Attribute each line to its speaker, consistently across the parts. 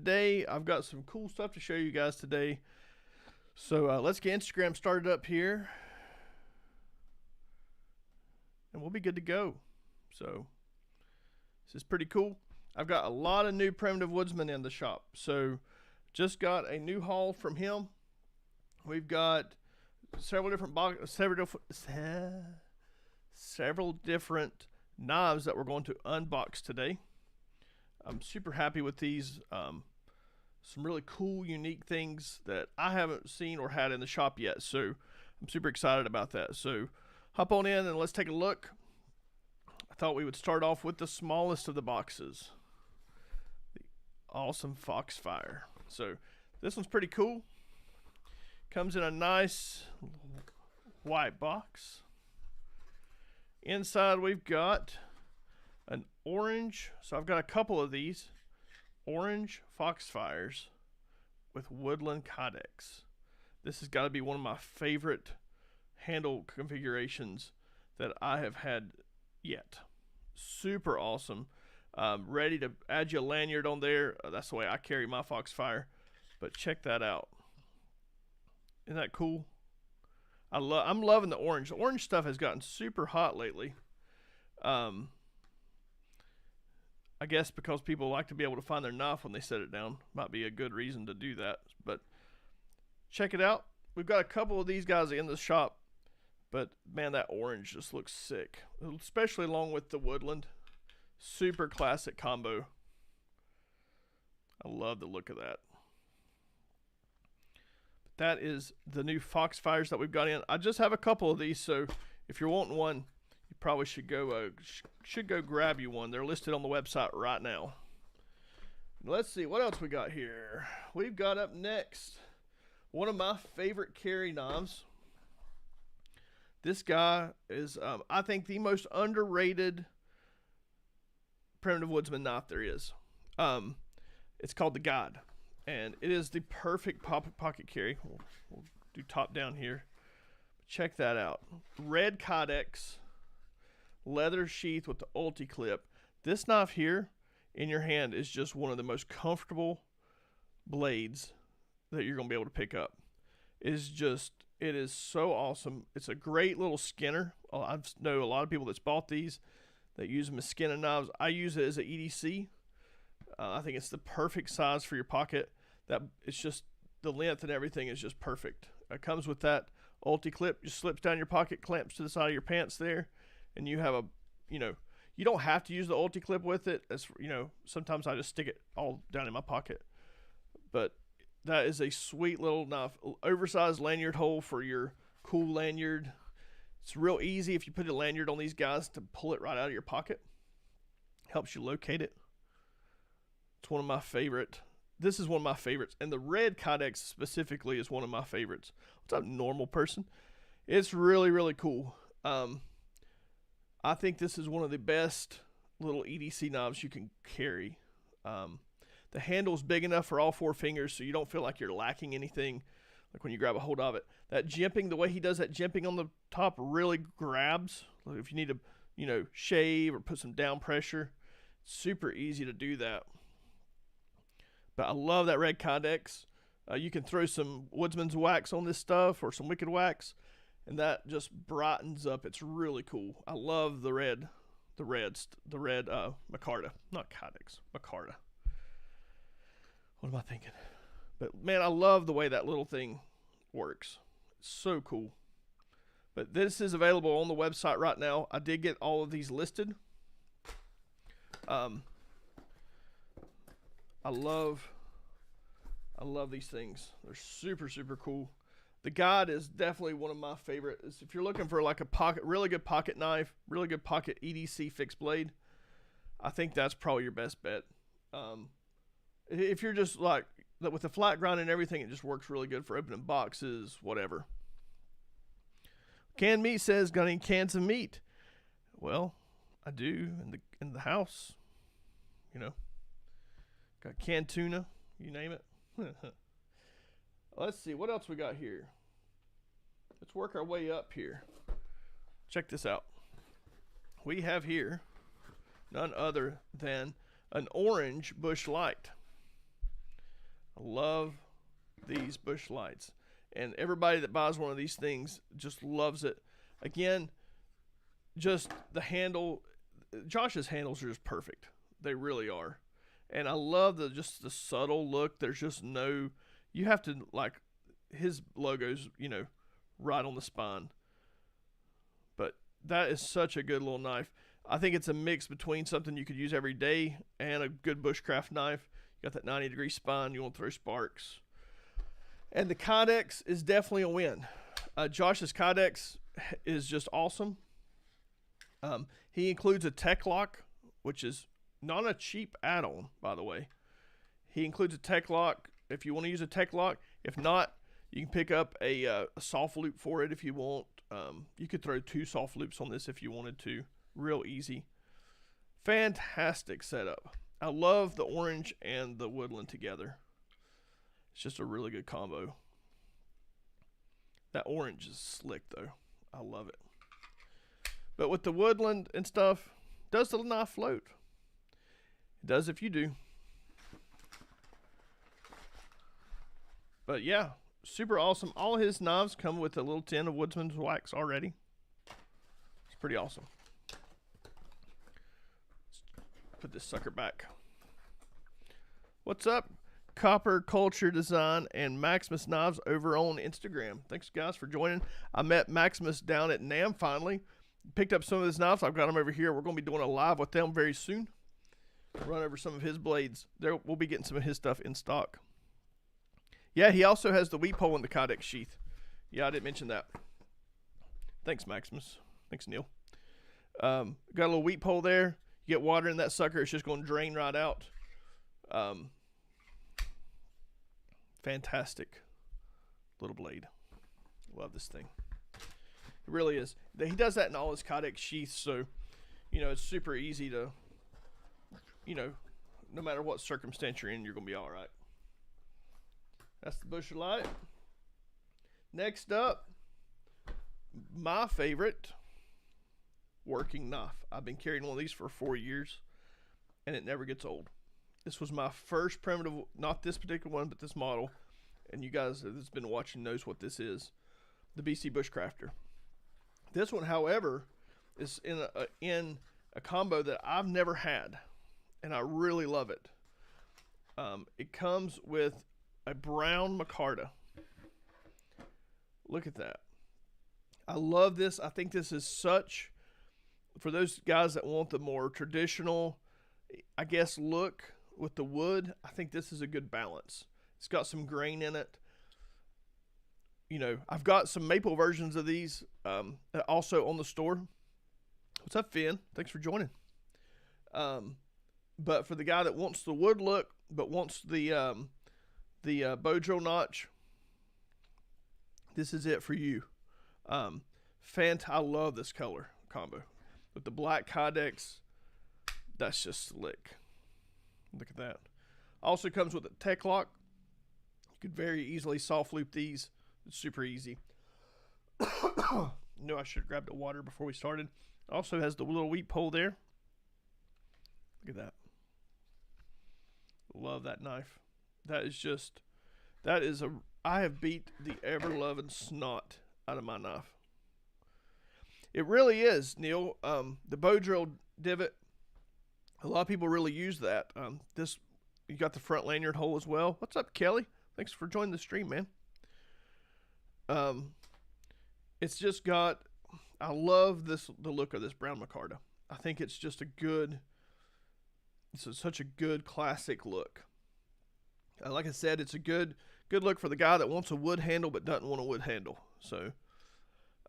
Speaker 1: today. I've got some cool stuff to show you guys today. So let's get Instagram started up here. And we'll be good to go. So this is pretty cool. I've got a lot of new Primitive Woodsman in the shop. So just got a new haul from him. We've got several different knives that we're going to unbox today. I'm super happy with these. Some really cool, unique things that I haven't seen or had in the shop yet. So I'm super excited about that. So hop on in and let's take a look. I thought we would start off with the smallest of the boxes. The awesome Foxfire. So this one's pretty cool. Comes in a nice white box. Inside we've got an orange, so I've got a couple of these orange Foxfires with woodland Codex. This has got to be one of my favorite handle configurations that I have had yet. Super awesome. Ready to add you a lanyard on there. That's the way I carry my Foxfire. But check that out. Isn't that cool? I'm loving the orange. The orange stuff has gotten super hot lately. I guess because people like to be able to find their knife when they set it down. Might be a good reason to do that. But check it out. We've got a couple of these guys in the shop. But man, that orange just looks sick. Especially along with the woodland. Super classic combo. I love the look of that. But that is the new Foxfires that we've got in. I just have a couple of these, so if you're wanting one, you probably should go grab you one. They're listed on the website right now. Let's see what else we got here. We've got up next one of my favorite carry knives. This guy is, I think, the most underrated Primitive Woodsman knife there is. It's called the God, and it is the perfect pocket carry. We'll do top down here. Check that out. Red Codex. Leather sheath with the ulti clip. This knife here in your hand is just one of the most comfortable blades that you're going to be able to pick up. It is so awesome. It's a great little skinner. I know a lot of people that's bought these that use them as skinning knives. I use it as an EDC. I think it's the perfect size for your pocket. That it's just the length and everything is just perfect. It comes with that ulti clip. Just slips down your pocket, clamps to the side of your pants there. And you have you don't have to use the ulti clip with it. As sometimes I just stick it all down in my pocket. But that is a sweet little knife. Oversized lanyard hole for your cool lanyard. It's real easy if you put a lanyard on these guys to pull it right out of your pocket. Helps you locate it. It's one of my favorite. This is one of my favorites. And the red Codex specifically is one of my favorites. What's up, normal person? It's really, really cool. I think this is one of the best little EDC knives you can carry. The handle's big enough for all four fingers so you don't feel like you're lacking anything, like when you grab a hold of it. That jimping, the way he does that jimping on the top really grabs. Like if you need to, shave or put some down pressure, super easy to do that. But I love that red Codex. You can throw some Woodsman's wax on this stuff or some Wicked Wax. And that just brightens up. It's really cool. I love the red micarta. Not Codex, micarta. What am I thinking? But man, I love the way that little thing works. It's so cool. But this is available on the website right now. I did get all of these listed. I love these things. They're super, super cool. The God is definitely one of my favorites. If you're looking for like a really good pocket knife, really good pocket EDC fixed blade, I think that's probably your best bet. If you're just like with the flat grind and everything, it just works really good for opening boxes, whatever. Canned Meat says, got any cans of meat? Well, I do in the house. Got canned tuna, you name it. Let's see, what else we got here? Let's work our way up here. Check this out. We have here none other than an orange Bush Light. love these bush lights. And everybody that buys one of these things just loves it. Again, just the handle. Josh's handles are just perfect. They really are. And I love just the subtle look. There's just no, you have to, like, his logo's, you know, right on the spine. But that is such a good little knife. I think it's a mix between something you could use every day and a good bushcraft knife. You got that 90-degree spine. You want to throw sparks. And the Kydex is definitely a win. Josh's Kydex is just awesome. He includes a tech lock, which is not a cheap add-on, by the way. He includes a tech lock if you want to use a tech lock. If not, you can pick up a soft loop for it if you want. You could throw 2 soft loops on this if you wanted to. Real easy. Fantastic setup. I love the orange and the woodland together. It's just a really good combo. That orange is slick, though. I love it. But with the woodland and stuff, does the knife float? It does if you do. But yeah, super awesome. All his knives come with a little tin of Woodsman's wax already. It's pretty awesome. Let's put this sucker back. What's up? Copper Culture Design and Maximus Knives over on Instagram. Thanks, guys, for joining. I met Maximus down at NAMM finally. Picked up some of his knives. I've got them over here. We're going to be doing a live with them very soon. Run over some of his blades. There, we'll be getting some of his stuff in stock. Yeah, he also has the weep hole in the Kydex sheath. Yeah, I didn't mention that. Thanks, Maximus. Thanks, Neil. Got a little weep hole there. You get water in that sucker, it's just going to drain right out. Fantastic little blade. Love this thing. It really is. He does that in all his Kydex sheaths, so, you know, it's super easy to, you know, no matter what circumstance you're in, you're going to be all right. That's the Bush Light. Next up, my favorite working knife. I've been carrying one of these for 4 years, and it never gets old. This was my first primitive, not this particular one, but this model. And you guys that's been watching knows what this is. The BC Bushcrafter. This one, however, is in a combo that I've never had, and I really love it. It comes with a brown micarta. Look at that. I love this. I think this is such, for those guys that want the more traditional, I guess, look with the wood, I think this is a good balance. It's got some grain in it. You know, I've got some maple versions of these also on the store. What's up, Finn? Thanks for joining. But for the guy that wants the wood look, but wants the bow drill notch, this is it for you. I love this color combo. With the black Kydex, that's just slick. Look at that. Also comes with a tech lock. You could very easily soft loop these. It's super easy. Knew I should have grabbed the water before we started. Also has the little weep hole there. Look at that. Love that knife. That is I have beat the ever-loving snot out of my knife. It really is, Neil. The bow drill divot, a lot of people really use that. You got the front lanyard hole as well. What's up, Kelly? Thanks for joining the stream, man. It's just got, I love the look of this brown micarta. I think it's just such a good classic look. Like I said, it's a good look for the guy that wants a wood handle but doesn't want a wood handle. So,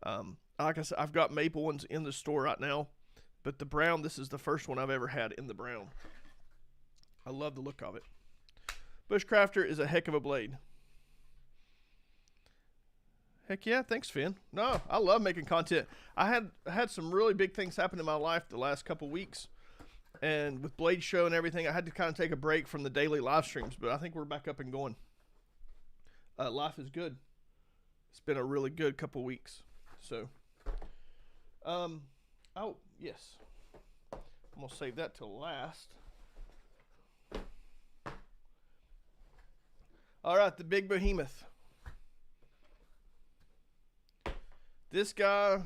Speaker 1: like I said, I've got maple ones in the store right now, but the brown, this is the first one I've ever had in the brown. I love the look of it. Bushcrafter is a heck of a blade. Heck yeah, thanks, Finn. No, I love making content. I had some really big things happen in my life the last couple weeks, and with Blade Show and everything, I had to kind of take a break from the daily live streams, but I think we're back up and going. Life is good. It's been a really good couple weeks. So, oh, yes. I'm going to save that till last. All right, the big behemoth. This guy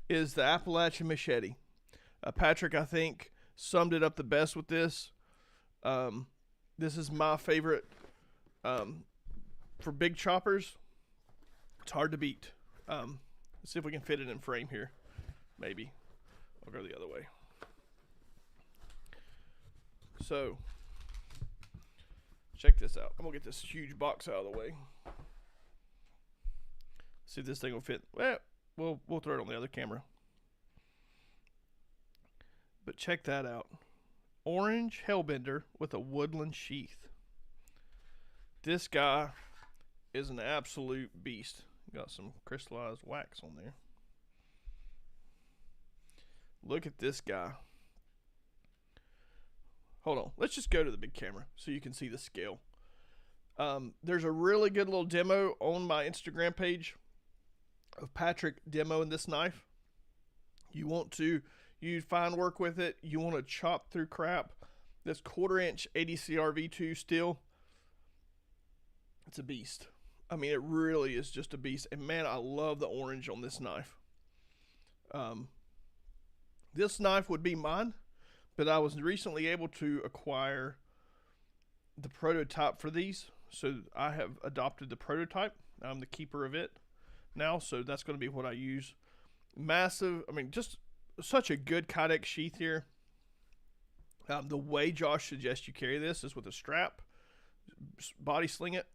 Speaker 1: is the Appalachian machete. Patrick, I think, summed it up the best with this. This is my favorite for big choppers. It's hard to beat. Let's see if we can fit it in frame here. Maybe. I'll go the other way. So, check this out. I'm going to get this huge box out of the way. See if this thing will fit. Well, we'll throw it on the other camera. But check that out. Orange Hellbender with a woodland sheath. This guy is an absolute beast. Got some crystallized wax on there. Look at this guy. Hold on. Let's just go to the big camera so you can see the scale. There's a really good little demo on my Instagram page of Patrick demoing this knife. You want to use fine work with it. You want to chop through crap. This 1/4-inch ADCR V2 steel. It's a beast. I mean, it really is just a beast. And man, I love the orange on this knife. This knife would be mine, but I was recently able to acquire the prototype for these. So I have adopted the prototype. I'm the keeper of it now. So that's going to be what I use. Massive. I mean, just such a good Kydex sheath here. The way Josh suggests you carry this is with a strap, body sling it,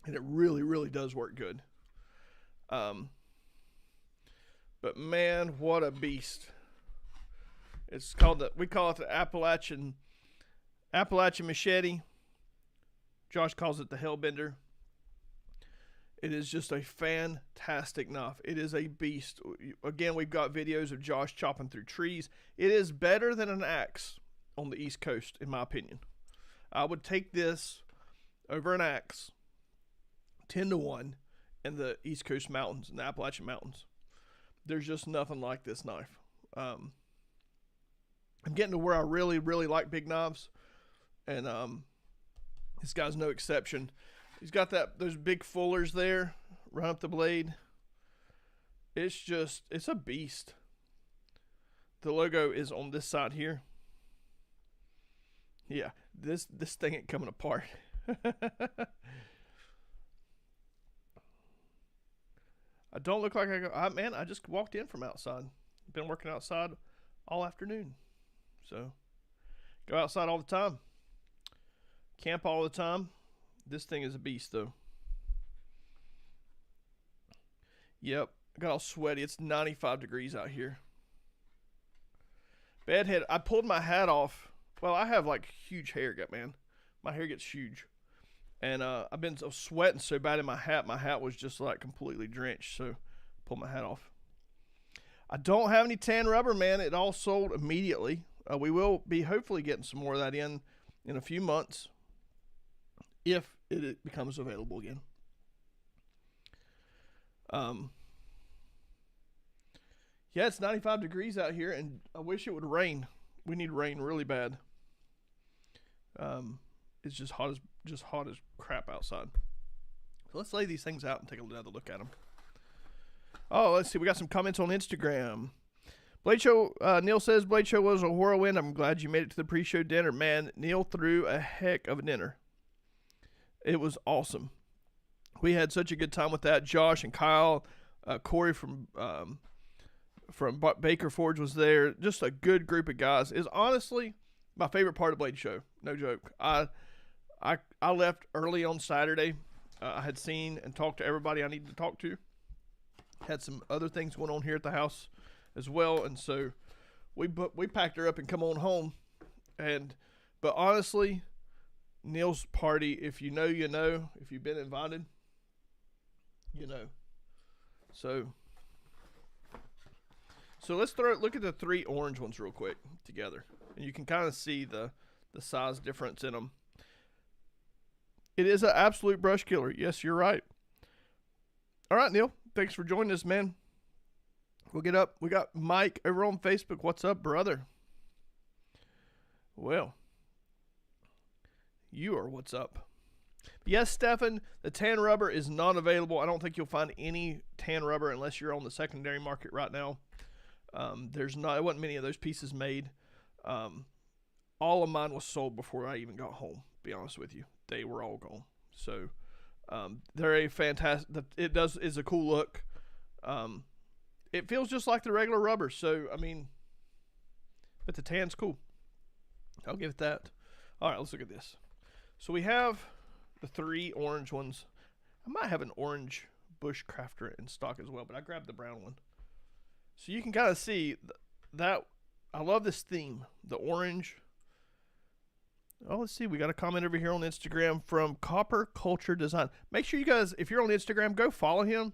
Speaker 1: and it really, really does work good. But man, what a beast! It's called we call it the Appalachian machete. Josh calls it the Hellbender. It is just a fantastic knife. It is a beast. Again, we've got videos of Josh chopping through trees. It is better than an axe on the East Coast, in my opinion. I would take this over an axe 10-1 in the East Coast mountains, in the Appalachian Mountains. There's just nothing like this knife. I'm getting to where I really, really like big knives, and this guy's no exception. He's got those big fullers there, run up the blade. It's a beast. The logo is on this side here. Yeah, this thing ain't coming apart. I don't look like man, I just walked in from outside. Been working outside all afternoon. So, go outside all the time. Camp all the time. This thing is a beast, though. Yep, I got all sweaty. It's 95 degrees out here. Bedhead, I pulled my hat off. Well, I have like huge hair, man. My hair gets huge. And I've been sweating so bad in my hat. My hat was just like completely drenched. So, pulled my hat off. I don't have any tan rubber, man. It all sold immediately. We will be hopefully getting some more of that in a few months, if it becomes available again. Yeah, it's 95 degrees out here, and I wish it would rain. We need rain really bad. It's just hot as crap outside. So let's lay these things out and take another look at them. Oh, let's see. We got some comments on Instagram. Blade Show, Neil says, Blade Show was a whirlwind. I'm glad you made it to the pre-show dinner. Man, Neil threw a heck of a dinner. It was awesome. We had such a good time with that. Josh and Kyle, Corey from Baker Forge was there. Just a good group of guys. It's honestly my favorite part of Blade Show. No joke. I left early on Saturday. I had seen and talked to everybody I needed to talk to. Had some other things going on here at the house as well, and so we packed her up and come on home. But honestly, Neil's party, if you know, you know. If you've been invited, you know. So let's look at the 3 orange ones real quick together, and you can kind of see the size difference in them. It is an absolute brush killer. Yes, you're right. All right, Neil. Thanks for joining us, man. We'll get up. We got Mike over on Facebook. What's up, brother? Well, you are what's up. Yes, Stefan, the tan rubber is not available. I don't think you'll find any tan rubber unless you're on the secondary market right now. There wasn't many of those pieces made. All of mine was sold before I even got home, to be honest with you. They were all gone. So they're a fantastic, is a cool look. It feels just like the regular rubber. So, I mean, but the tan's cool. I'll give it that. All right, let's look at this. So we have the 3 orange ones. I might have an orange Bushcrafter in stock as well, but I grabbed the brown one. So you can kind of see that I love this theme, the orange. Oh, let's see. We got a comment over here on Instagram from Copper Culture Design. Make sure you guys, if you're on Instagram, go follow him.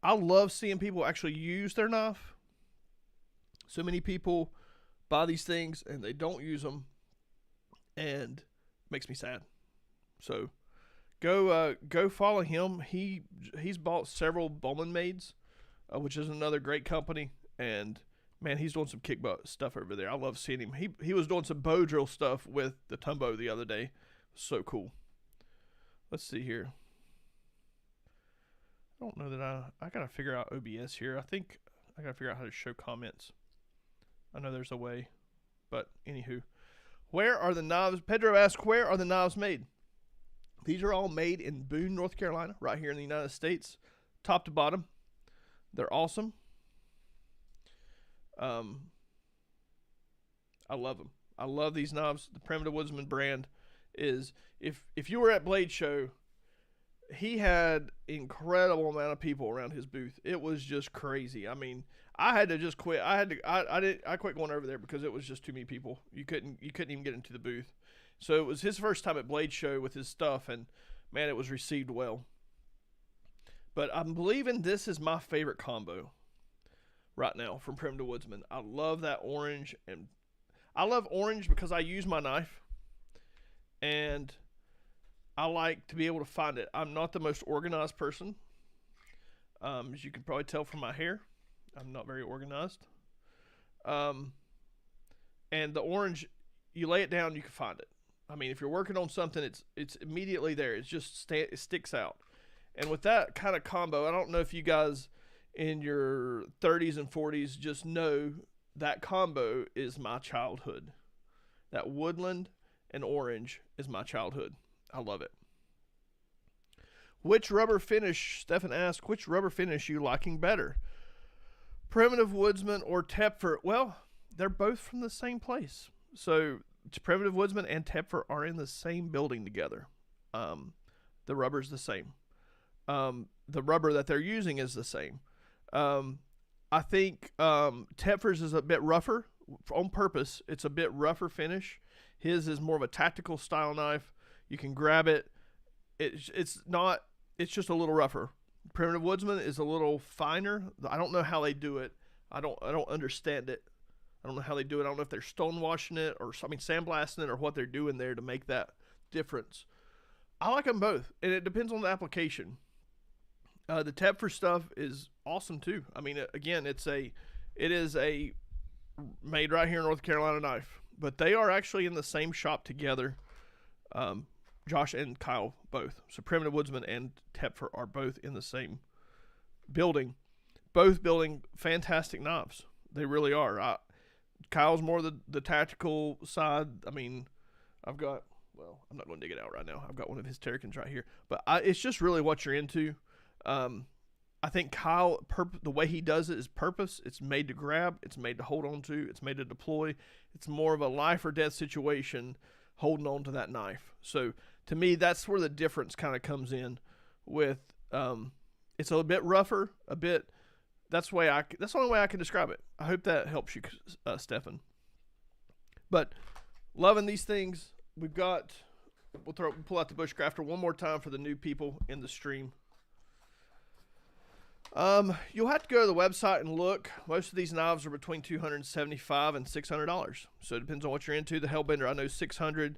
Speaker 1: I love seeing people actually use their knife. So many people buy these things and they don't use them, and it makes me sad. So go follow him. He's bought several Bowman Maids, which is another great company, and man, he's doing some kick butt stuff over there. I love seeing him. He was doing some bow drill stuff with the Tumbo the other day. So cool. Let's see here. I don't know that I gotta figure out OBS here. I think I gotta figure out how to show comments. I know there's a way, but anywho, where are the knives? Pedro asked, where are the knives made? These are all made in Boone, North Carolina, right here in the United States, top to bottom. They're awesome. I love them. I love these knives. The Primitive Woodsman brand is, if you were at Blade Show, he had incredible amount of people around his booth. It was just crazy. I mean, I had to just quit. I quit going over there because it was just too many people. You couldn't even get into the booth. So it was his first time at Blade Show with his stuff, and man, it was received well. But I'm believing this is my favorite combo right now from Primitive Woodsman. I love that orange, and I love orange because I use my knife, and I like to be able to find it. I'm not the most organized person. As you can probably tell from my hair, I'm not very organized. And the orange, you lay it down, you can find it. I mean, if you're working on something, it's immediately there. It's just it sticks out. And with that kind of combo, I don't know if you guys in your 30s and 40s just know that combo is my childhood. That woodland and orange is my childhood. I love it. Which rubber finish, Stefan asked, which rubber finish you liking better? Primitive Woodsman or Tepfer? Well, they're both from the same place. So Primitive Woodsman and Tepfer are in the same building together. The rubber's the same. The rubber that they're using is the same. I think Tepfer's is a bit rougher on purpose. It's a bit rougher finish. His is more of a tactical style knife. You can grab it. It's just a little rougher. Primitive Woodsman is a little finer. I don't know how they do it. I don't understand it. I don't know how they do it. I don't know if they're stone washing it or sandblasting it or what they're doing there to make that difference. I like them both, and it depends on the application. The Tepfer stuff is awesome too. I mean, again, it is a made right here in North Carolina knife, but they are actually in the same shop together. Josh and Kyle both. So Primitive Woodsman and Tepfer are both in the same building, both building fantastic knives. They really are. Kyle's more the tactical side. I mean, I'm not going to dig it out right now. I've got one of his Terracons right here. But it's just really what you're into. I think Kyle, the way he does it is purpose. It's made to grab. It's made to hold on to. It's made to deploy. It's more of a life or death situation holding on to that knife. So to me, that's where the difference kind of comes in with, it's a bit rougher, a bit, that's the only way I can describe it. I hope that helps you, Stefan. But loving these things. We'll pull out the Bushcrafter one more time for the new people in the stream. You'll have to go to the website and look. Most of these knives are between $275 and $600. So it depends on what you're into. The Hellbender, I know, $600.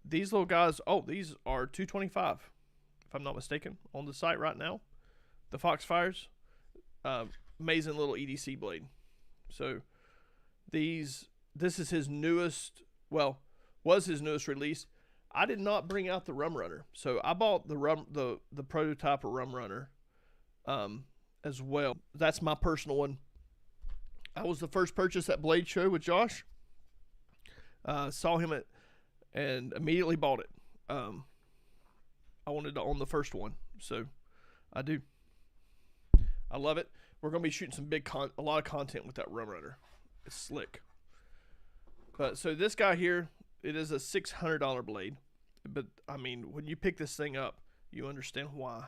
Speaker 1: These little guys, these are $225, if I'm not mistaken, on the site right now. The Foxfires, amazing little EDC blade. So this is his newest, was his newest release. I did not bring out the Rum Runner, so I bought the prototype of Rum Runner, as well. That's my personal one. I was the first purchase at Blade Show with Josh. Saw him and immediately bought it. I wanted to own the first one, so I do. I love it. We're gonna be shooting a lot of content with that Rum Runner. It's slick. But so this guy here, it is a $600 blade. But I mean, when you pick this thing up, you understand why.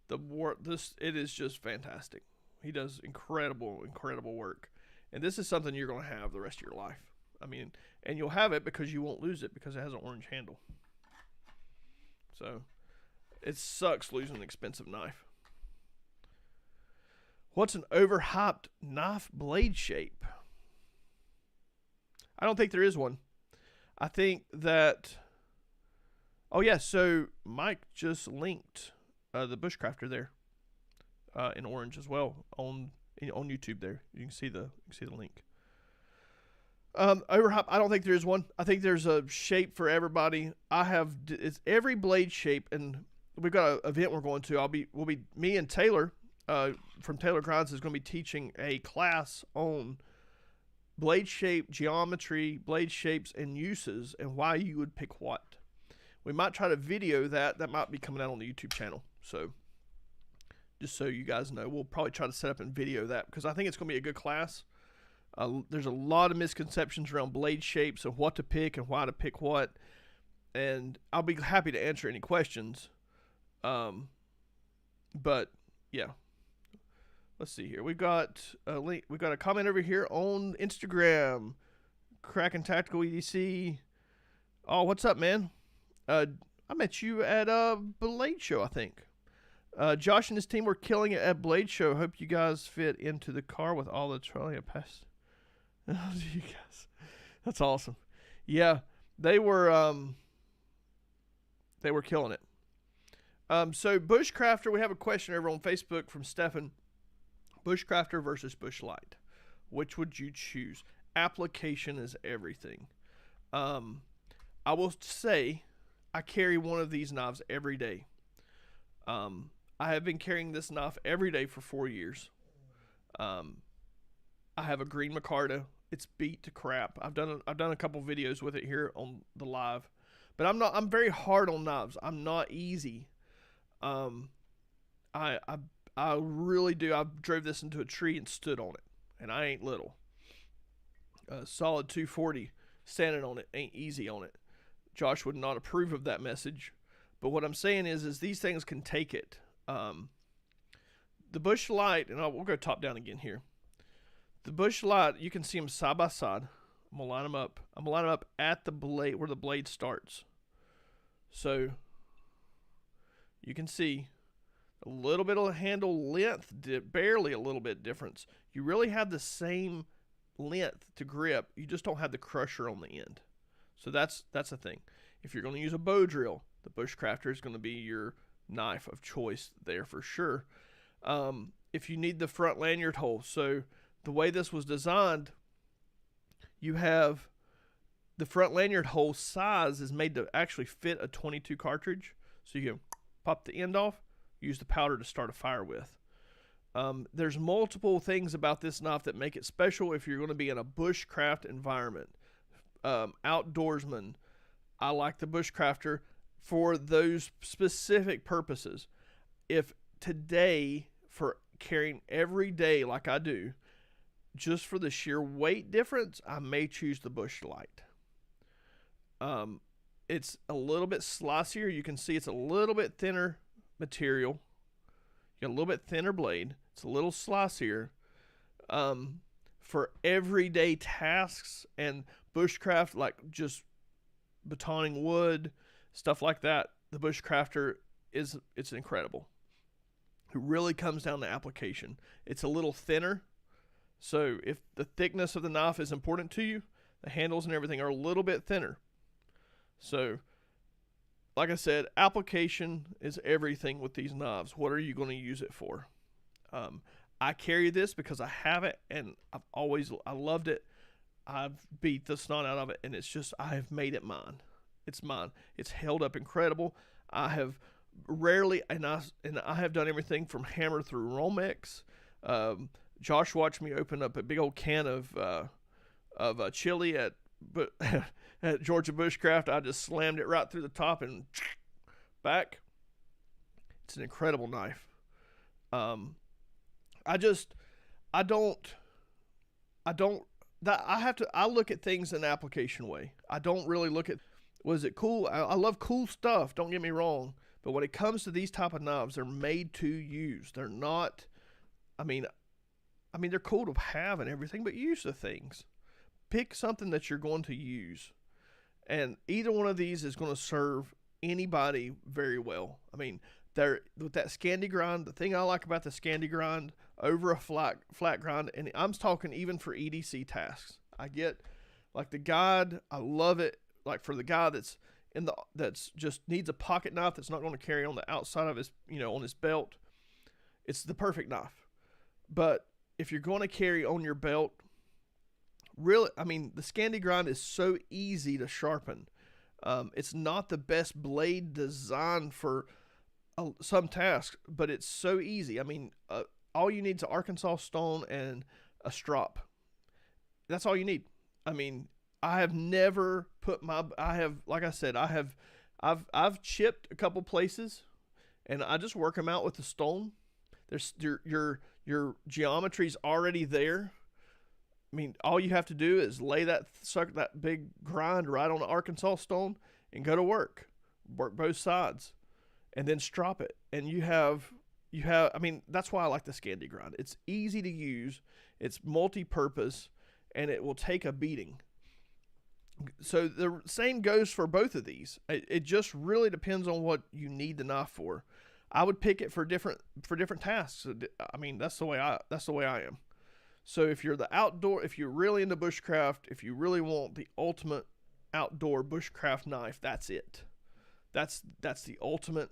Speaker 1: It is just fantastic. He does incredible work. And this is something you're gonna have the rest of your life. I mean, and you'll have it because you won't lose it because it has an orange handle. So it sucks losing an expensive knife. What's an overhyped knife blade shape? I don't think there is one. I think that... Oh, yeah, so Mike just linked the Bushcrafter there in orange as well on YouTube there. You can see the link. Overhyped, I don't think there is one. I think there's a shape for everybody. It's every blade shape, and we've got an event we're going to. Me and Taylor from Taylor Grinds is going to be teaching a class on blade shape, geometry, blade shapes, and uses, and why you would pick what. We might try to video that. That might be coming out on the YouTube channel. So, just so you guys know, we'll probably try to set up and video that because I think it's going to be a good class. There's a lot of misconceptions around blade shapes and what to pick and why to pick what. And I'll be happy to answer any questions. But, yeah. Let's see here. We've got a link. We've got a comment over here on Instagram. Kraken Tactical EDC. Oh, what's up, man? I met you at a Blade Show, I think. Josh and his team were killing it at Blade Show. Hope you guys fit into the car with all the trolley past. Oh, you guys, that's awesome. Yeah, they were killing it. So Bushcrafter, we have a question over on Facebook from Stefan. Bushcrafter versus Bushlight. Which would you choose? Application is everything. I will say I carry one of these knives every day. I have been carrying this knife every day for 4 years. I have a green micarta. It's beat to crap. I've done a couple videos with it here on the live, but I'm very hard on knives. I'm not easy. I really do. I drove this into a tree and stood on it, and I ain't little. Solid 240 standing on it ain't easy on it. Josh would not approve of that message, but what I'm saying is these things can take it. The Bushlight, and we'll go top down again here. The Bushlight, you can see them side by side. I'm gonna line them up. I'm gonna line them up at the blade where the blade starts. So you can see a little bit of handle length, barely a little bit difference. You really have the same length to grip. You just don't have the crusher on the end. So that's the thing. If you're going to use a bow drill, the Bushcrafter is going to be your knife of choice there for sure. If you need the front lanyard hole, so the way this was designed, you have the front lanyard hole size is made to actually fit a 22 cartridge. So you can pop the end off, use the powder to start a fire with. There's multiple things about this knife that make it special if you're going to be in a bushcraft environment. Outdoorsman, I like the Bushcrafter for those specific purposes. If today, for carrying every day like I do, just for the sheer weight difference, I may choose the Bushlight. It's a little bit slicier. You can see it's a little bit thinner material. You got a little bit thinner blade. It's a little slicier. For everyday tasks and bushcraft, like just batoning wood, stuff like that, the Bushcrafter it's incredible. It really comes down to application. It's a little thinner, so if the thickness of the knife is important to you, the handles and everything are a little bit thinner. So, like I said, application is everything with these knives. What are you going to use it for? I carry this because I have it, and I loved it. I've beat the snot out of it, and it's just, I've made it mine. It's mine. It's held up incredible. I have rarely, and I have done everything from hammer through Romex. Josh watched me open up a big old can of chili at at Georgia Bushcraft. I just slammed it right through the top and back. It's an incredible knife. I look at things in an application way. I don't really look at, was it cool? I love cool stuff, don't get me wrong. But when it comes to these type of knives, they're made to use. They're not, I mean, they're cool to have and everything, but use the things. Pick something that you're going to use. And either one of these is going to serve anybody very well. I mean, with that Scandi grind, the thing I like about the Scandi grind over a flat grind, and I'm talking even for EDC tasks. I get like the guide, I love it. Like for the guy that's just needs a pocket knife that's not going to carry on the outside of his, on his belt. It's the perfect knife. But if you're going to carry on your belt, really, the Scandi grind is so easy to sharpen. It's not the best blade design for some tasks, but it's so easy. All you need is an Arkansas stone and a strop. That's all you need. I have never put I've chipped a couple places, and I just work them out with the stone. There's your geometry's already there. All you have to do is lay that big grind right on the Arkansas stone and go to work both sides, and then strop it. And you have, that's why I like the Scandi grind. It's easy to use, it's multi-purpose, and it will take a beating. So the same goes for both of these. It just really depends on what you need the knife for. I would pick it for different tasks. That's the way I am. So if you're if you're really into bushcraft, if you really want the ultimate outdoor bushcraft knife, that's it. That's the ultimate.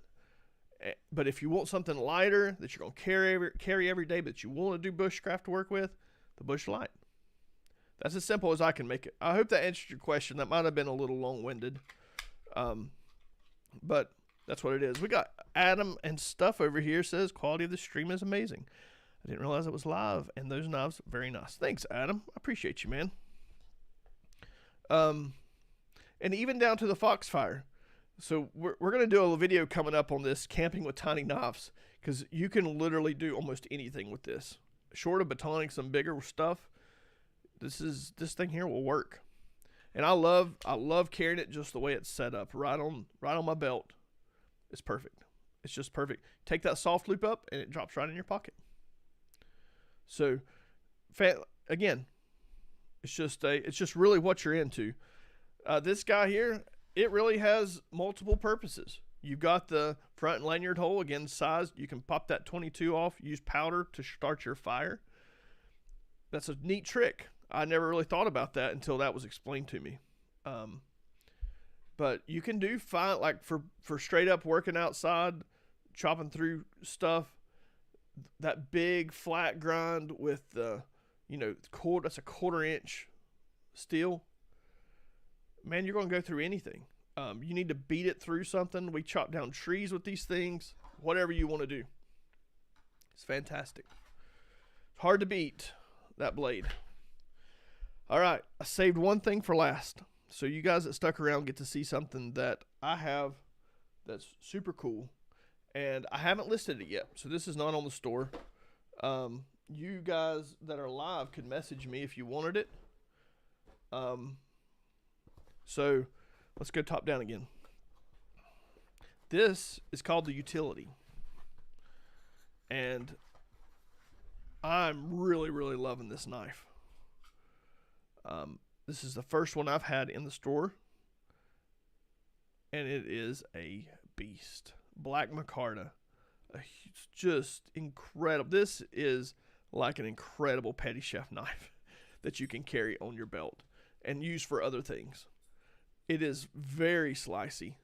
Speaker 1: But if you want something lighter that you're going to carry every day, but you want to do bushcraft work with, the Bush Light. That's as simple as I can make it. I hope that answered your question. That might have been a little long-winded, but that's what it is. We got Adam and Stuff over here says quality of the stream is amazing. I didn't realize it was live, and those knives very nice. Thanks, Adam. I appreciate you, man. And even down to the Foxfire. So we're going to do a video coming up on this camping with tiny knives, because you can literally do almost anything with this. Short of batoning some bigger stuff, this thing here will work. And I love carrying it just the way it's set up, right on my belt. It's perfect. It's just perfect. Take that soft loop up, and it drops right in your pocket. So, again, it's just really what you're into. This guy here, it really has multiple purposes. You've got the front lanyard hole, again, size. You can pop that 22 off, use powder to start your fire. That's a neat trick. I never really thought about that until that was explained to me. But you can do fine, like for straight up working outside, chopping through stuff. That big flat grind with the, that's a 1/4 inch steel. Man, you're going to go through anything. You need to beat it through something. We chop down trees with these things. Whatever you want to do. It's fantastic. It's hard to beat, that blade. All right, I saved one thing for last. So you guys that stuck around get to see something that I have that's super cool. And I haven't listed it yet, so this is not on the store. You guys that are live could message me if you wanted it. So let's go top down again. This is called the Utility. And I'm really, really loving this knife. This is the first one I've had in the store. And it is a beast. Black micarta. It's just incredible. This is like an incredible petty chef knife that you can carry on your belt and use for other things. It is very slicey.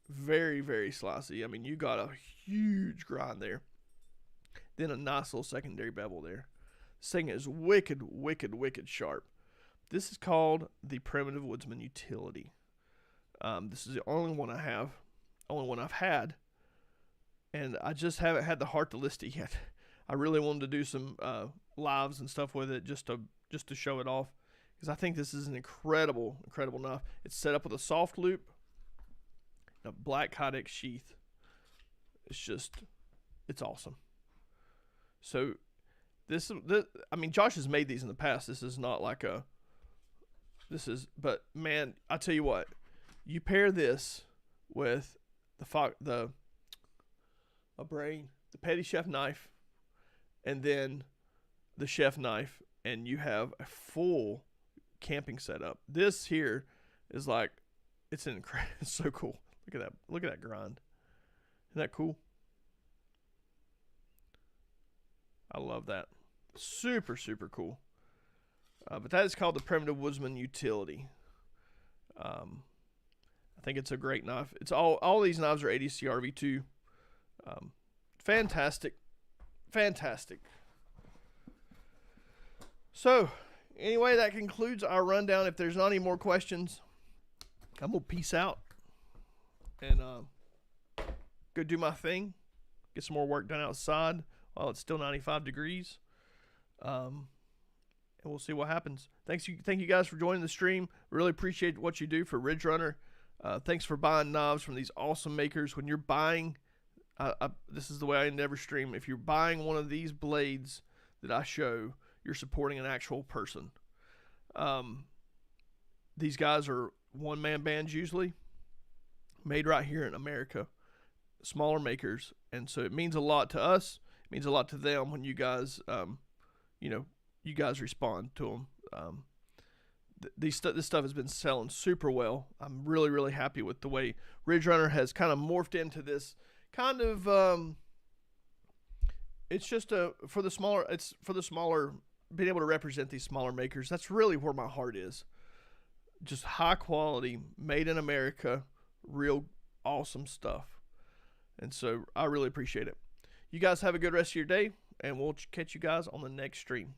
Speaker 1: Very, very slicey. You got a huge grind there. Then a nice little secondary bevel there. This thing is wicked, wicked, wicked sharp. This is called the Primitive Woodsman Utility. This is the only one I have, only one I've had, and I just haven't had the heart to list it yet. I really wanted to do some lives and stuff with it just to show it off, because I think this is an incredible knife. It's set up with a soft loop, and a black Kydex sheath. It's awesome. So this, I mean, Josh has made these in the past. This is not like but man, I tell you what, you pair this with the petty chef knife, and then the chef knife, and you have a full camping setup. This here is like, it's so cool. Look at that grind. Isn't that cool? I love that. Super cool. But that is called the Primitive Woodsman Utility. I think it's a great knife. It's all these knives are ADC RV2. Fantastic. So, anyway, that concludes our rundown. If there's not any more questions, I'm going to peace out and go do my thing. Get some more work done outside while it's still 95 degrees. And we'll see what happens. Thank you guys for joining the stream. Really appreciate what you do for Ridge Runner. Thanks for buying knives from these awesome makers. When you're buying, this is the way I end every stream. If you're buying one of these blades that I show, you're supporting an actual person. These guys are one-man bands usually, made right here in America, smaller makers, and so it means a lot to us. It means a lot to them when you guys, you guys respond to them. This stuff has been selling super well. I'm really happy with the way Ridge Runner has kind of morphed into this kind of. It's just for the smaller, being able to represent these smaller makers. That's really where my heart is. Just high quality, made in America, real awesome stuff. And so I really appreciate it. You guys have a good rest of your day, and we'll catch you guys on the next stream.